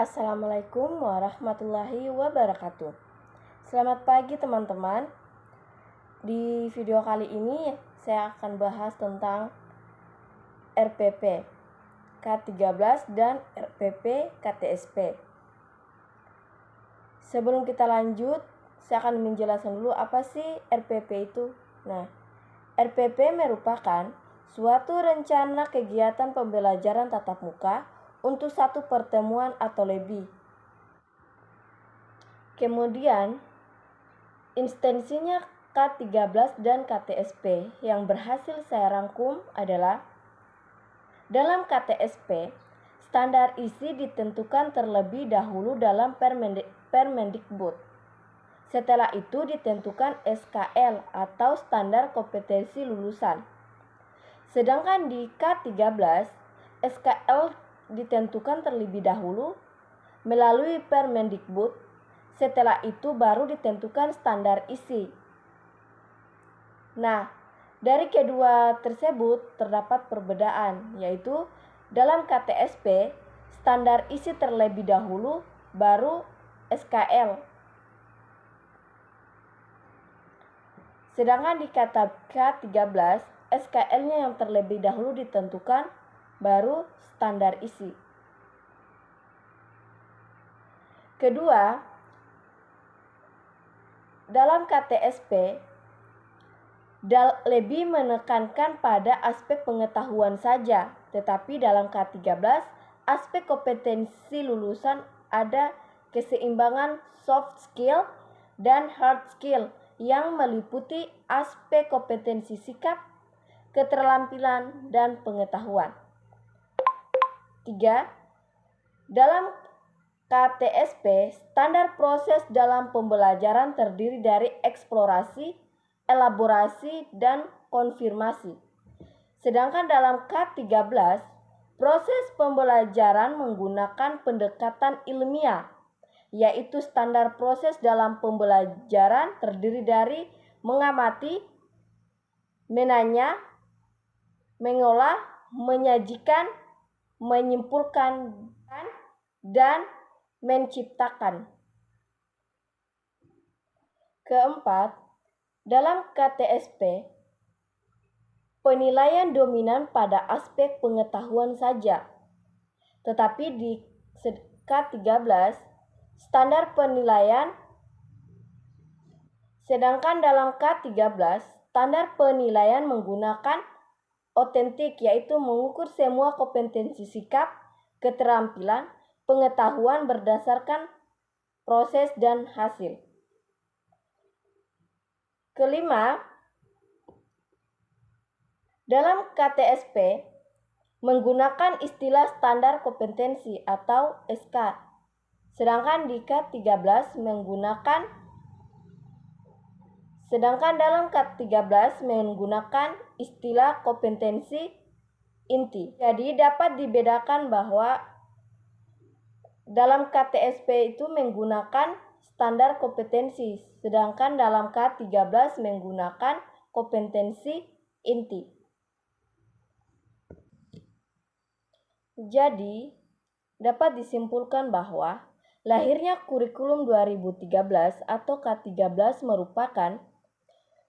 Assalamualaikum warahmatullahi wabarakatuh. Selamat pagi teman-teman. Di video kali ini saya akan bahas tentang RPP K13 dan RPP KTSP. Sebelum kita lanjut, saya akan menjelaskan dulu apa sih RPP itu. Nah, RPP merupakan suatu rencana kegiatan pembelajaran tatap muka untuk satu pertemuan atau lebih. Kemudian, instansinya K13 dan KTSP yang berhasil saya rangkum adalah: dalam KTSP, standar isi ditentukan terlebih dahulu dalam Permendikbud. Setelah itu ditentukan SKL atau Standar Kompetensi Lulusan. Sedangkan di K13, SKL ditentukan terlebih dahulu melalui Permendikbud. Setelah itu baru ditentukan standar isi. Nah, dari kedua tersebut terdapat perbedaan, yaitu dalam KTSP standar isi terlebih dahulu baru SKL. Sedangkan di K13 SKL-nya yang terlebih dahulu ditentukan baru standar isi. Kedua, dalam KTSP lebih menekankan pada aspek pengetahuan saja, tetapi dalam K13 aspek kompetensi lulusan ada keseimbangan soft skill dan hard skill yang meliputi aspek kompetensi sikap, keterampilan, dan pengetahuan. 3. Dalam KTSP, standar proses dalam pembelajaran terdiri dari eksplorasi, elaborasi, dan konfirmasi. Sedangkan dalam K13, proses pembelajaran menggunakan pendekatan ilmiah, yaitu standar proses dalam pembelajaran terdiri dari mengamati, menanya, mengolah, menyajikan, menyimpulkan, dan menciptakan. Keempat, dalam KTSP, penilaian dominan pada aspek pengetahuan saja. Tetapi di K13, standar penilaian. Sedangkan dalam K13, standar penilaian menggunakan otentik, yaitu mengukur semua kompetensi sikap, keterampilan, pengetahuan berdasarkan proses dan hasil. Kelima, dalam KTSP menggunakan istilah standar kompetensi atau SK. Sedangkan dalam K13 menggunakan istilah kompetensi inti. Jadi dapat dibedakan bahwa dalam KTSP itu menggunakan standar kompetensi, sedangkan dalam K13 menggunakan kompetensi inti. Jadi, dapat disimpulkan bahwa lahirnya kurikulum 2013 atau K13 merupakan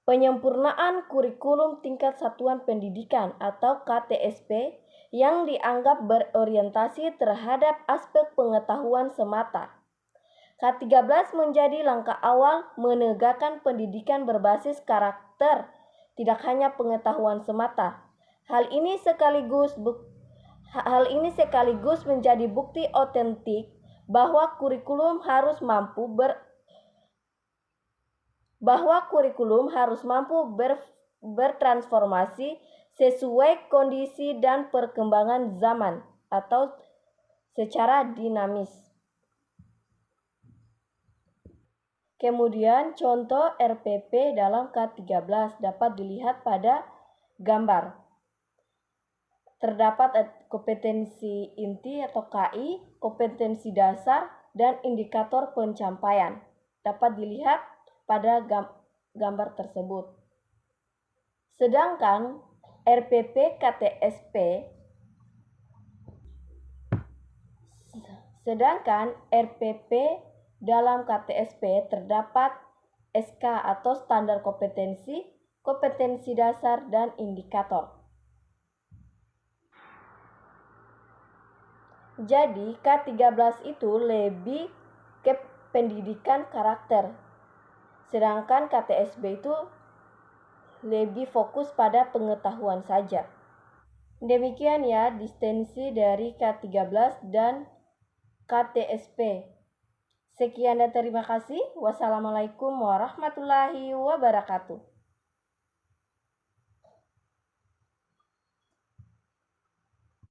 penyempurnaan kurikulum tingkat satuan pendidikan atau KTSP yang dianggap berorientasi terhadap aspek pengetahuan semata. K13 menjadi langkah awal menegakkan pendidikan berbasis karakter, tidak hanya pengetahuan semata. Hal ini sekaligus menjadi bukti otentik bahwa kurikulum harus mampu bertransformasi sesuai kondisi dan perkembangan zaman atau secara dinamis. Kemudian contoh RPP dalam K13 dapat dilihat pada gambar. Terdapat kompetensi inti atau KI, kompetensi dasar, dan indikator pencapaian. Dapat dilihat pada gambar tersebut. Sedangkan RPP KTSP Sedangkan RPP dalam KTSP terdapat SK atau standar kompetensi, kompetensi dasar, dan indikator. Jadi K13 itu lebih ke pendidikan karakter, sedangkan KTSB itu lebih fokus pada pengetahuan saja. Demikian ya distinksi dari K13 dan KTSP. Sekian dan terima kasih. Wassalamualaikum warahmatullahi wabarakatuh.